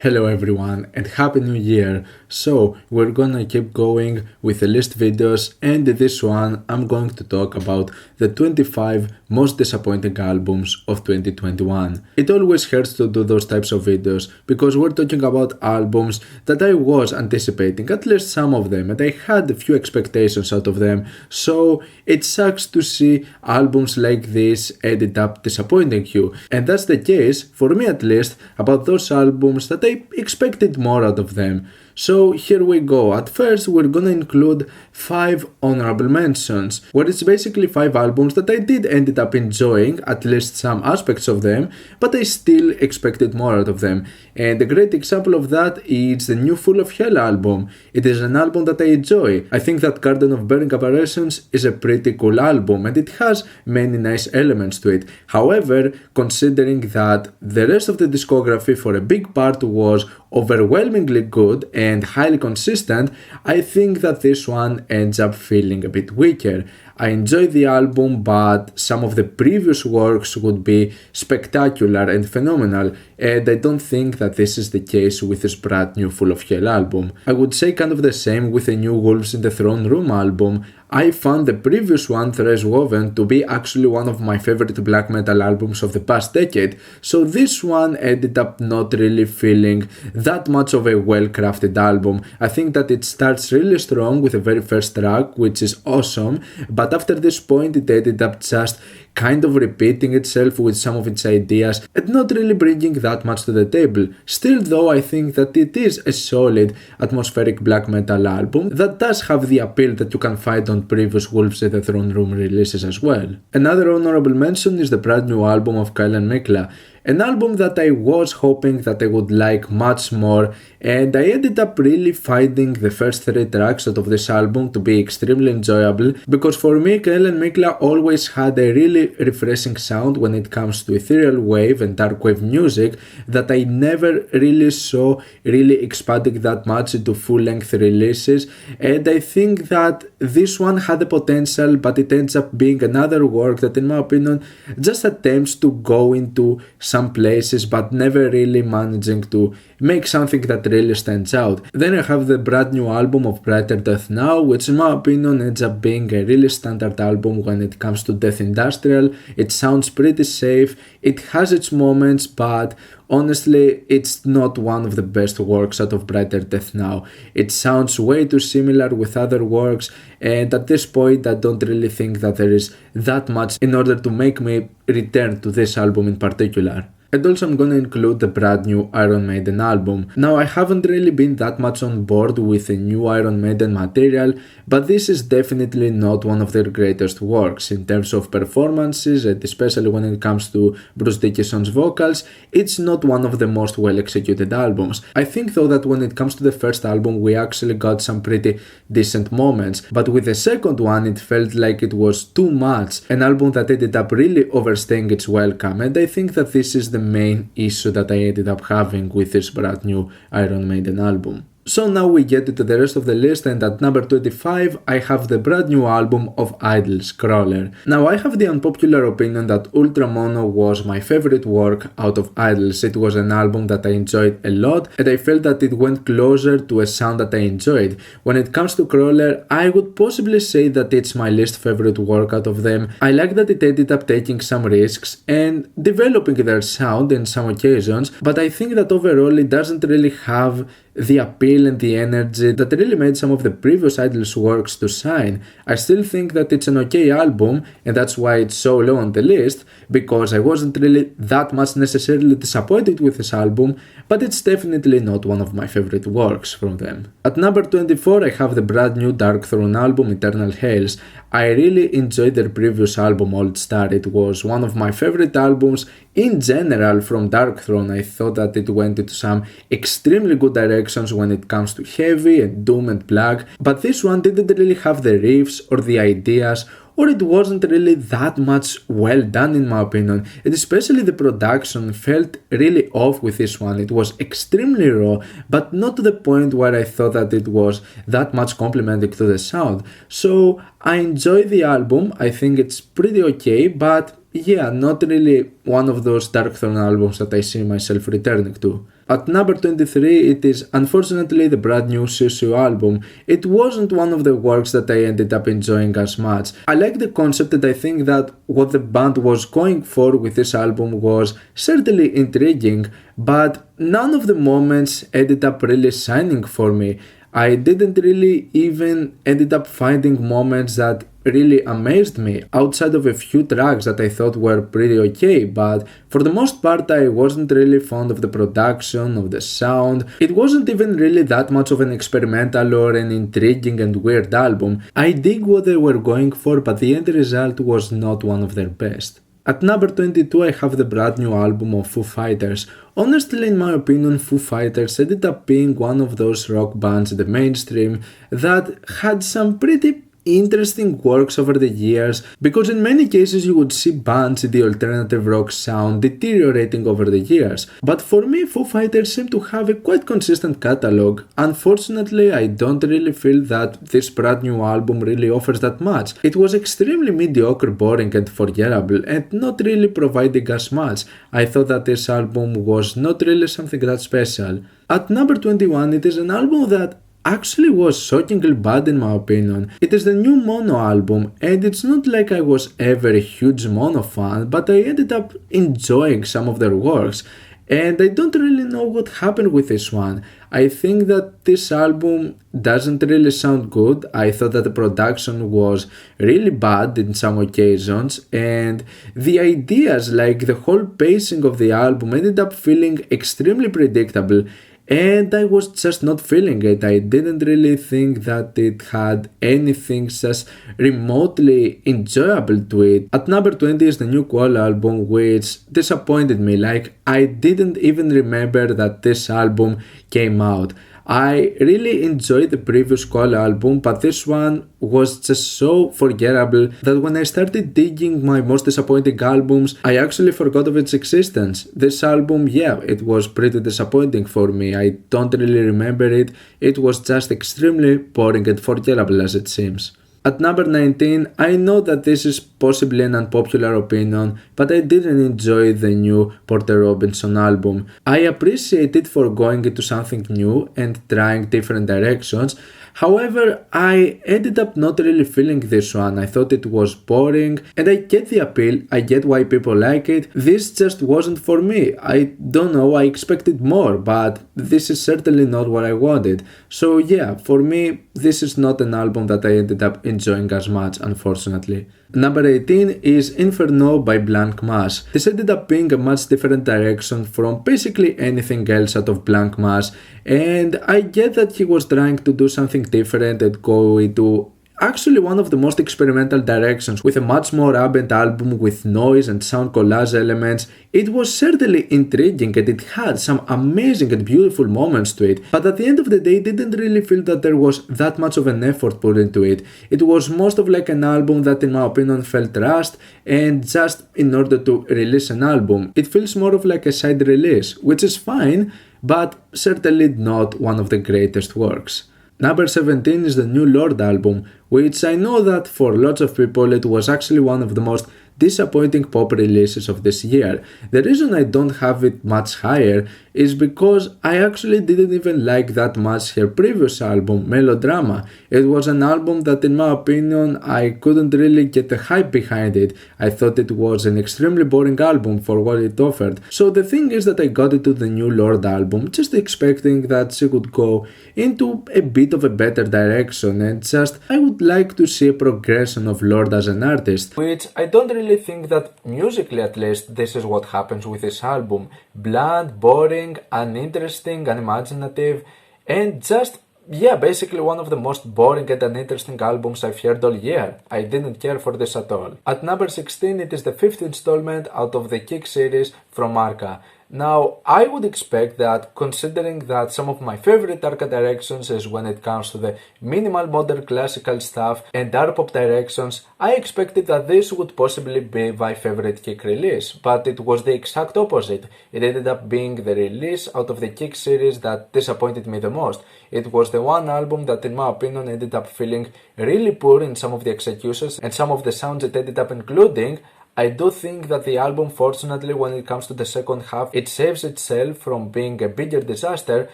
Hello everyone and Happy New Year! So we're gonna keep going with the list videos, and in this one I'm going to talk about the 25 most disappointing albums of 2021. It always hurts to do those types of videos because we're talking about albums that I was anticipating, at least some of them, and I had a few expectations out of them, so it sucks to see albums like this ended up disappointing you. And that's the case, for me at least, about those albums that I expected more out of them. So here we go. At first we're gonna include 5 honorable mentions, where it's basically 5 albums that I did ended up enjoying, at least some aspects of them, but I still expected more out of them. And a great example of that is the new Full of Hell album. It is an album that I enjoy. I think that Garden of Burning Apparitions is a pretty cool album and it has many nice elements to it. However, considering that the rest of the discography for a big part was overwhelmingly good and highly consistent, I think that this one ends up feeling a bit weaker. I enjoy the album, but some of the previous works would be spectacular and phenomenal, and I don't think that this is the case with this brand new Full of Hell album. I would say kind of the same with the new Wolves in the Throne Room album. I found the previous one, Thresh Woven, to be actually one of my favorite black metal albums of the past decade, so this one ended up not really feeling that much of a well-crafted album. I think that it starts really strong with the very first track, which is awesome, but after this point it ended up just kind of repeating itself with some of its ideas and not really bringing that much to the table. Still though, I think that it is a solid atmospheric black metal album that does have the appeal that you can find on previous Wolves in the Throne Room releases as well. Another honorable mention is the brand new album of Kell Mekla, an album that I was hoping that I would like much more, and I ended up really finding the first 3 tracks out of this album to be extremely enjoyable, because for me Kell Mekla always had a really refreshing sound when it comes to ethereal wave and dark wave music that I never really saw really expanding that much into full-length releases, and I think that this one had the potential, but it ends up being another work that in my opinion just attempts to go into some places but never really managing to make something that really stands out. Then I have the brand new album of Brighter Death Now, which in my opinion ends up being a really standard album when it comes to death industrial. It sounds pretty safe, it has its moments, but honestly it's not one of the best works out of Brighter Death Now. It sounds way too similar with other works, and at this point I don't really think that there is that much in order to make me return to this album in particular. And also I'm gonna include the brand new Iron Maiden album. Now I haven't really been that much on board with the new Iron Maiden material, but this is definitely not one of their greatest works in terms of performances, and especially when it comes to Bruce Dickinson's vocals, it's not one of the most well executed albums. I think though that when it comes to the first album we actually got some pretty decent moments, but with the second one it felt like it was too much, an album that ended up really overstaying its welcome, and I think that this is the main issue that I ended up having with this brand new Iron Maiden album. So now we get into the rest of the list, and at number 25 I have the brand new album of Idles, Crawler. Now I have the unpopular opinion that Ultramono was my favorite work out of Idles. It was an album that I enjoyed a lot, and I felt that it went closer to a sound that I enjoyed. When it comes to Crawler, I would possibly say that it's my least favorite work out of them. I like that it ended up taking some risks and developing their sound in some occasions, but I think that overall it doesn't really have the appeal and the energy that really made some of the previous Idles works to shine. I still think that it's an okay album, and that's why it's so low on the list, because I wasn't really that much necessarily disappointed with this album, but it's definitely not one of my favorite works from them. At number 24 I have the brand new Dark Throne album, Eternal Hails. I really enjoyed their previous album, Old Star. It was one of my favorite albums in general from Dark Throne. I thought that it went into some extremely good directions when it comes to heavy and doom and black, but this one didn't really have the riffs or the ideas, or it wasn't really that much well done in my opinion, and especially the production felt really off with this one. It was extremely raw, but not to the point where I thought that it was that much complementing to the sound. So I enjoy the album, I think it's pretty okay, but yeah, not really one of those Dark Throne albums that I see myself returning to. At number 23, it is unfortunately the brand new Susu album. It wasn't one of the works that I ended up enjoying as much. I like the concept and I think that what the band was going for with this album was certainly intriguing, but none of the moments ended up really shining for me. I didn't really even ended up finding moments that really amazed me outside of a few tracks that I thought were pretty okay, but for the most part I wasn't really fond of the production, of the sound. It wasn't even really that much of an experimental or an intriguing and weird album. I dig what they were going for, but the end result was not one of their best. At number 22 I have the brand new album of Foo Fighters. Honestly, in my opinion, Foo Fighters ended up being one of those rock bands in the mainstream that had some pretty interesting works over the years, because in many cases you would see bands in the alternative rock sound deteriorating over the years. But for me, Foo Fighters seem to have a quite consistent catalog. Unfortunately, I don't really feel that this brand new album really offers that much. It was extremely mediocre, boring and forgettable, and not really providing us much. I thought that this album was not really something that special. At number 21, it is an album that actually was shockingly bad in my opinion. It is the new Mono album, and it's not like I was ever a huge Mono fan, but I ended up enjoying some of their works, and I don't really know what happened with this one. I think that this album doesn't really sound good. I thought that the production was really bad in some occasions, and the ideas, like the whole pacing of the album, ended up feeling extremely predictable, and I was just not feeling it. I didn't really think that it had anything just remotely enjoyable to it. At number 20 is the new Kell album, which disappointed me. Like, I didn't even remember that this album came out. I really enjoyed the previous Kell album, but this one was just so forgettable that when I started digging my most disappointing albums, I actually forgot of its existence. This album, yeah, it was pretty disappointing for me. I don't really remember it. It was just extremely boring and forgettable as it seems. At number 19, I know that this is possibly an unpopular opinion, but I didn't enjoy the new Porter Robinson album. I appreciate it for going into something new and trying different directions. However, I ended up not really feeling this one. I thought it was boring, and I get the appeal, I get why people like it. This just wasn't for me. I don't know, I expected more, but this is certainly not what I wanted. So yeah, for me, this is not an album that I ended up enjoying as much, unfortunately. Number 18 is Inferno by Blank Mass. This ended up being a much different direction from basically anything else out of Blank Mass, and I get that he was trying to do something different and go into actually one of the most experimental directions with a much more ambient album with noise and sound collage elements. It was certainly intriguing and it had some amazing and beautiful moments to it, but at the end of the day, I didn't really feel that there was that much of an effort put into it. It was most of like an album that in my opinion felt rushed, and just in order to release an album, it feels more of like a side release, which is fine, but certainly not one of the greatest works. Number 17 is the new Lord album, which I know that for lots of people it was actually one of the most disappointing pop releases of this year. The reason I don't have it much higher is because I actually didn't even like that much her previous album, Melodrama. It was an album that in my opinion I couldn't really get the hype behind it. I thought it was an extremely boring album for what it offered. So the thing is that I got into the new Lord album just expecting that she would go into a bit of a better direction, and just I would like to see a progression of Lord as an artist, which I don't really think that musically at least this is what happens with this album. Bland, boring, uninteresting, unimaginative, and just yeah, basically one of the most boring and uninteresting albums I've heard all year. I didn't care for this at all. At number 16, it is the 5th installment out of the Kick series from Arca. Now, I would expect that, considering that some of my favorite Arca directions is when it comes to the minimal modern classical stuff and art-pop directions, I expected that this would possibly be my favorite Kick release, but it was the exact opposite. It ended up being the release out of the Kick series that disappointed me the most. It was the one album that in my opinion ended up feeling really poor in some of the executions, and some of the sounds it ended up including I do think that the album, fortunately, when it comes to the second half, it saves itself from being a bigger disaster,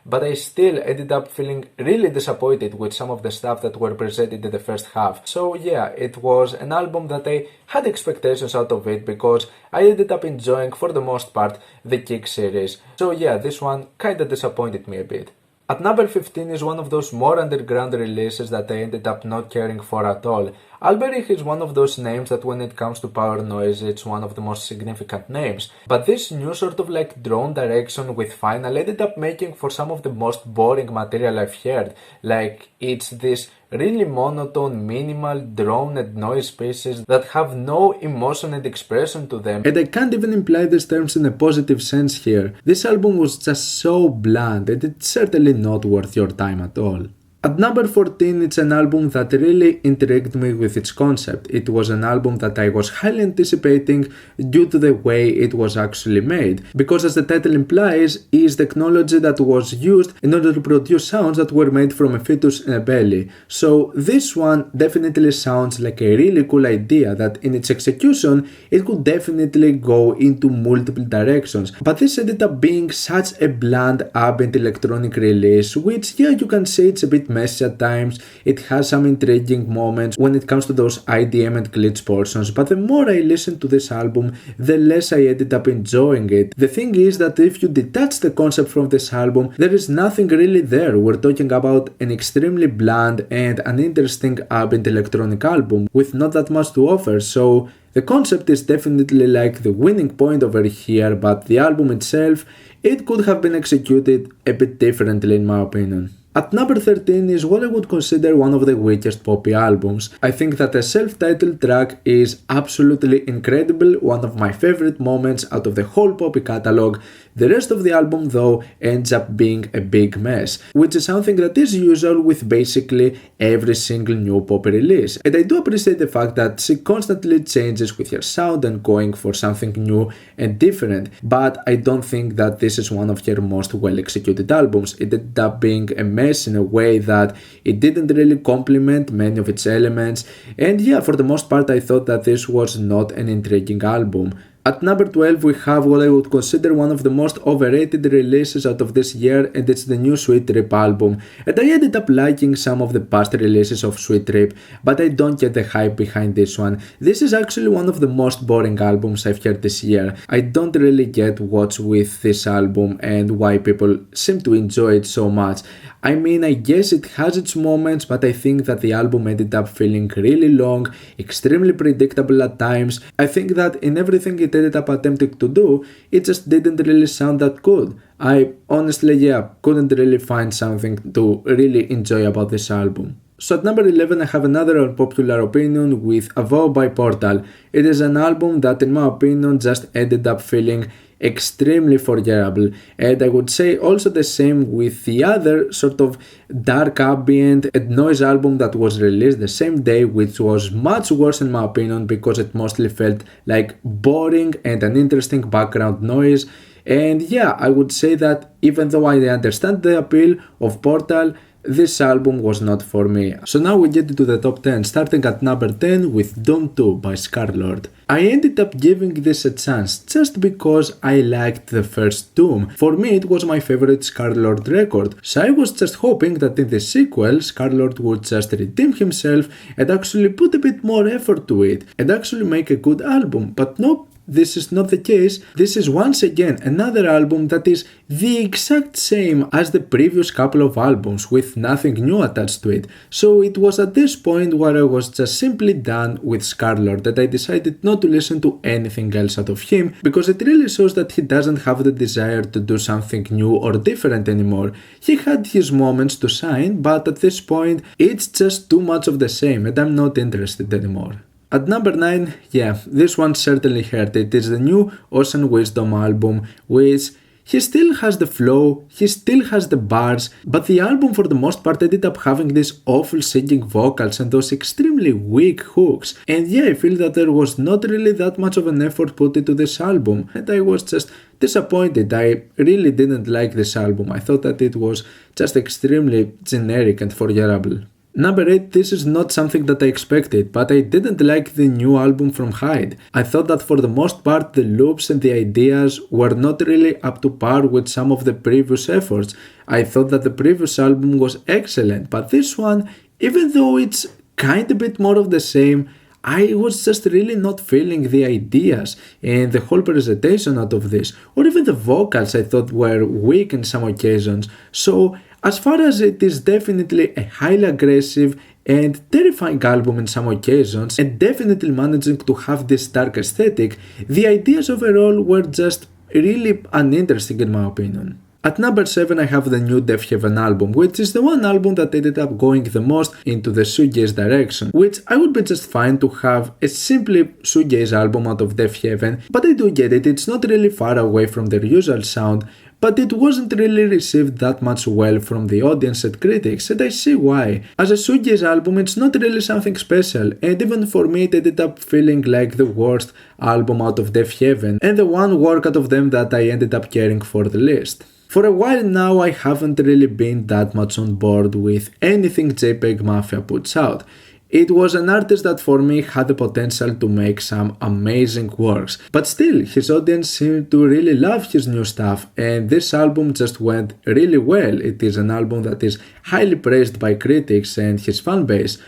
but I still ended up feeling really disappointed with some of the stuff that were presented in the first half. So yeah, it was an album that I had expectations out of it because I ended up enjoying, for the most part, the Kick series. So yeah, this one kinda disappointed me a bit. At number 15 is one of those more underground releases that I ended up not caring for at all. Alberich is one of those names that when it comes to power noise, it's one of the most significant names. But this new sort of like drone direction with Final ended up making for some of the most boring material I've heard. Like, it's this really monotone, minimal drone and noise pieces that have no emotion and expression to them. And I can't even imply these terms in a positive sense here. This album was just so bland and it's certainly not worth your time at all. At number 14, it's an album that really intrigued me with its concept. It was an album that I was highly anticipating due to the way it was actually made, because as the title implies, it is technology that was used in order to produce sounds that were made from a fetus in a belly. So this one definitely sounds like a really cool idea that in its execution, it could definitely go into multiple directions. But this ended up being such a bland ambient electronic release, which yeah, you can say it's a bit messy at times. It has some intriguing moments when it comes to those IDM and glitch portions, but the more I listen to this album, the less I ended up enjoying it. The thing is that if you detach the concept from this album, there is nothing really there. We're talking about an extremely bland and uninteresting ambient electronic album with not that much to offer, so the concept is definitely like the winning point over here, but the album itself, it could have been executed a bit differently in my opinion. At number 13 is what I would consider one of the weakest poppy albums. I think that the self-titled track is absolutely incredible, one of my favorite moments out of the whole poppy catalog. The rest of the album though ends up being a big mess, which is something that is usual with basically every single new poppy release. And I do appreciate the fact that she constantly changes with her sound and going for something new and different, but I don't think that this is one of her most well executed albums. It ended up being a mess in a way that it didn't really complement many of its elements, and yeah, for the most part I thought that this was not an intriguing album. At number 12 we have what I would consider one of the most overrated releases out of this year, and it's the new Sweet Trip album. And I ended up liking some of the past releases of Sweet Trip, but I don't get the hype behind this one. This is actually one of the most boring albums I've heard this year. I don't really get what's with this album and why people seem to enjoy it so much. I mean, I guess it has its moments, but I think that the album ended up feeling really long, extremely predictable at times. I think that in everything it ended up attempting to do, it just didn't really sound that good. I honestly, couldn't really find something to really enjoy about this album. So at number 11 I have another unpopular opinion with A Vow by Portal. It is an album that in my opinion just ended up feeling extremely forgettable, and I would say also the same with the other sort of dark ambient and noise album that was released the same day, which was much worse in my opinion because it mostly felt like boring and uninteresting background noise. And yeah, I would say that even though I understand the appeal of Portal, this album was not for me. So now we get into the top 10, starting at number 10 with Doom 2 by Scarlord. I ended up giving this a chance just because I liked the first Doom. For me it was my favorite Scarlord record, so I was just hoping that in the sequel Scarlord would just redeem himself and actually put a bit more effort to it and actually make a good album, but nope. This is not the case. This is once again another album that is the exact same as the previous couple of albums with nothing new attached to it. So it was at this point where I was just simply done with Scarlord that I decided not to listen to anything else out of him, because it really shows that he doesn't have the desire to do something new or different anymore. He had his moments to shine, but at this point it's just too much of the same and I'm not interested anymore. At number 9, this one certainly hurt. It is the new Ocean Wisdom album, which he still has the flow, he still has the bars, but the album for the most part ended up having these awful singing vocals and those extremely weak hooks. And I feel that there was not really that much of an effort put into this album, and I was just disappointed. I really didn't like this album. I thought that it was just extremely generic and forgettable. Number 8, this is not something that I expected, but I didn't like the new album from Hyde. I thought that for the most part the loops and the ideas were not really up to par with some of the previous efforts. I thought that the previous album was excellent, but this one, even though it's kind of a bit more of the same, I was just really not feeling the ideas and the whole presentation out of this, or even the vocals I thought were weak in some occasions. So as far as it is definitely a highly aggressive and terrifying album in some occasions, and definitely managing to have this dark aesthetic, the ideas overall were just really uninteresting in my opinion. At number 7 I have the new Death Heaven album, which is the one album that ended up going the most into the shoegaze direction, which I would be just fine to have a simply shoegaze album out of Death Heaven, but I do get it, it's not really far away from their usual sound, but it wasn't really received that much well from the audience and critics, and I see why. As a shoegaze album, it's not really something special, and even for me it ended up feeling like the worst album out of Death Heaven, and the one work out of them that I ended up caring for the least. For a while now I haven't really been that much on board with anything JPEG Mafia puts out. It was an artist that for me had the potential to make some amazing works, but still his audience seemed to really love his new stuff, and this album just went really well. It is an album that is highly praised by critics and his fan base.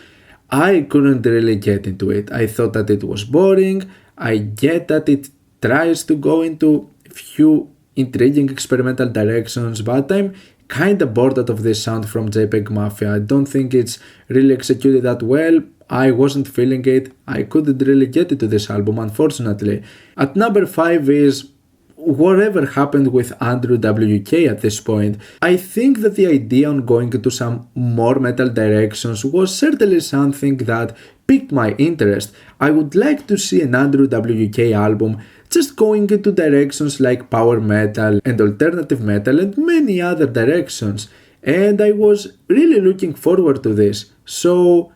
I couldn't really get into it. I thought that it was boring. I get that it tries to go into few intriguing experimental directions, but I'm kinda bored out of this sound from JPEG Mafia. I don't think it's really executed that well. I wasn't feeling it. I couldn't really get into this album, unfortunately. At number 5 is whatever happened with Andrew WK at this point. I think that the idea on going into some more metal directions was certainly something that piqued my interest. I would like to see an Andrew WK album just going into directions like power metal and alternative metal and many other directions, and I was really looking forward to this. So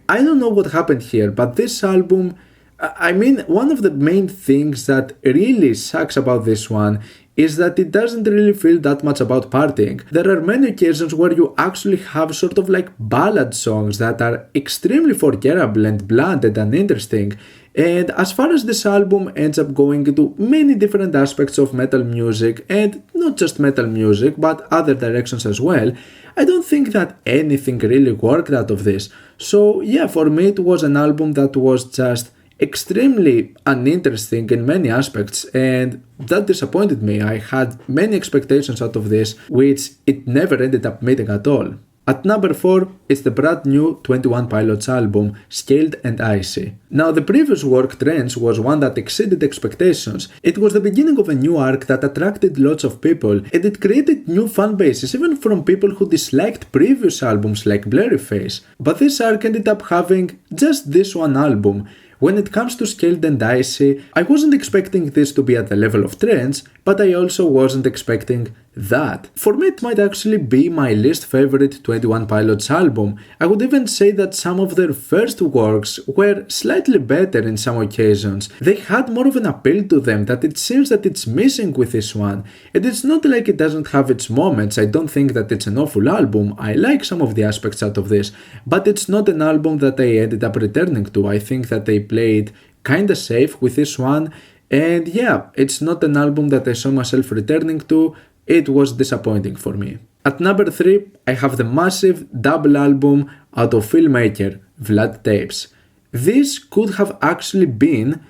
I don't know what happened here, but this album, I mean, one of the main things that really sucks about this one is that it doesn't really feel that much about partying. There are many occasions where you actually have sort of like ballad songs that are extremely forgettable and bland and uninteresting. And as far as this album ends up going into many different aspects of metal music, and not just metal music, but other directions as well, I don't think that anything really worked out of this. So yeah, for me it was an album that was just extremely uninteresting in many aspects, and that disappointed me. I had many expectations out of this, which it never ended up meeting at all. At number 4 is the brand new 21 Pilots album, Scaled and Icy. Now the previous work, Trends, was one that exceeded expectations. It was the beginning of a new arc that attracted lots of people, and it created new fan bases even from people who disliked previous albums like Blurryface. But this arc ended up having just this one album. When it comes to Scaled and Icy, I wasn't expecting this to be at the level of Trends, but I also wasn't expecting that. For me it might actually be my least favorite 21 Pilots album. I would even say that some of their first works were slightly better in some occasions. They had more of an appeal to them that it seems that it's missing with this one. And it's not like it doesn't have its moments. I don't think that it's an awful album. I like some of the aspects out of this, but it's not an album that I ended up returning to. I think that they played kinda safe with this one, and yeah, it's not an album that I saw myself returning to. It was disappointing for me. At number 3, I have the massive double album out of Filmmaker, Vlad Tapes. This could have actually been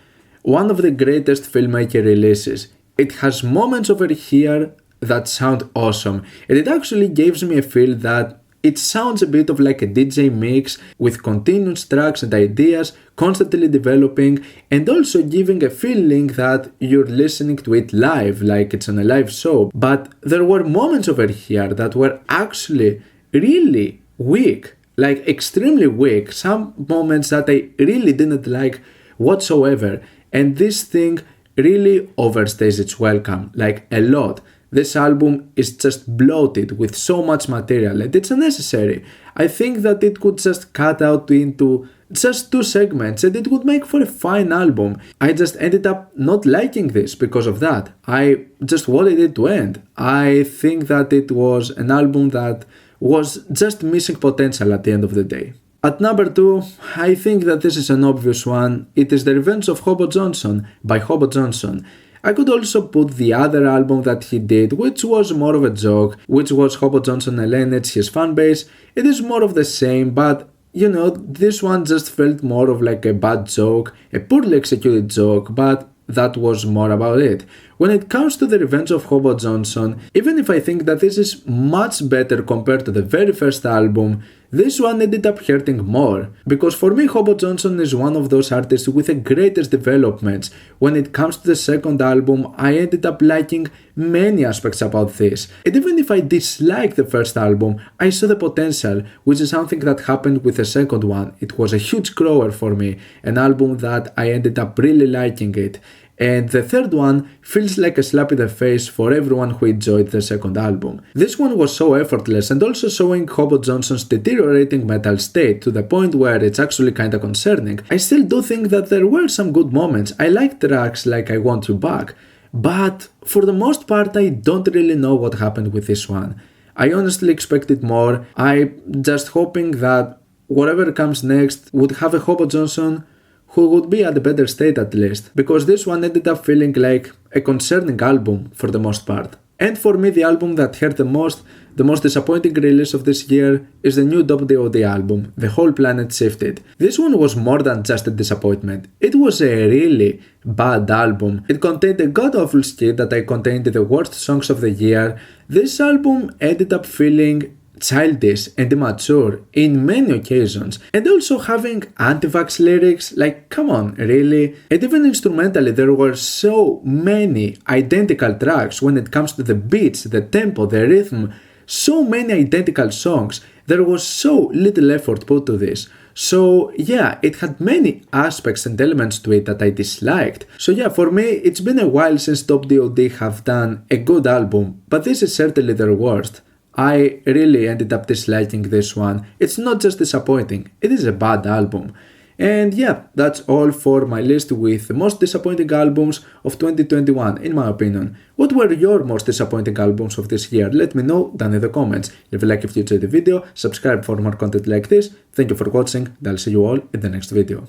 one of the greatest Filmmaker releases. It has moments over here that sound awesome, and it actually gives me a feel that it sounds a bit of like a DJ mix with continuous tracks and ideas constantly developing, and also giving a feeling that you're listening to it live, like it's on a live show. But there were moments over here that were actually really weak, like extremely weak, some moments that I really didn't like whatsoever, and this thing really overstays its welcome, like a lot. This album is just bloated with so much material and it's unnecessary. I think that it could just cut out into just 2 segments and it would make for a fine album. I just ended up not liking this because of that. I just wanted it to end. I think that it was an album that was just missing potential at the end of the day. At number 2, I think that this is an obvious one. It is The Revenge of Hobo Johnson by Hobo Johnson. I could also put the other album that he did, which was more of a joke, which was Hobo Johnson Eliminates His Fanbase. It is more of the same, but you know, this one just felt more of like a bad joke, a poorly executed joke, but that was more about it. When it comes to The Revenge of Hobo Johnson, even if I think that this is much better compared to the very first album, this one ended up hurting more, because for me Hobo Johnson is one of those artists with the greatest developments. When it comes to the second album, I ended up liking many aspects about this, and even if I disliked the first album, I saw the potential, which is something that happened with the second one. It was a huge grower for me, an album that I ended up really liking it. And the third one feels like a slap in the face for everyone who enjoyed the second album. This one was so effortless and also showing Hobo Johnson's deteriorating mental state to the point where it's actually kinda concerning. I still do think that there were some good moments. I like tracks like I Want You Back, but for the most part I don't really know what happened with this one. I honestly expected more. I'm just hoping that whatever comes next would have a Hobo Johnson who would be at a better state at least, because this one ended up feeling like a concerning album for the most part. And for me, the album that hurt the most disappointing release of this year is the new D.O.D album, The Whole Planet Shifted. This one was more than just a disappointment. It was a really bad album. It contained a god-awful skit that contained the worst songs of the year. This album ended up feeling childish and immature in many occasions, and also having anti-vax lyrics, like come on, really? And even instrumentally there were so many identical tracks when it comes to the beats, the tempo, the rhythm, so many identical songs. There was so little effort put to this. So yeah, it had many aspects and elements to it that I disliked. So yeah, for me, it's been a while since D.O.D have done a good album, but this is certainly their worst. I really ended up disliking this one. It's not just disappointing, it is a bad album. And yeah, that's all for my list with the most disappointing albums of 2021, in my opinion. What were your most disappointing albums of this year? Let me know down in the comments. Leave a like if you enjoyed the video, subscribe for more content like this. Thank you for watching, and I'll see you all in the next video.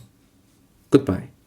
Goodbye.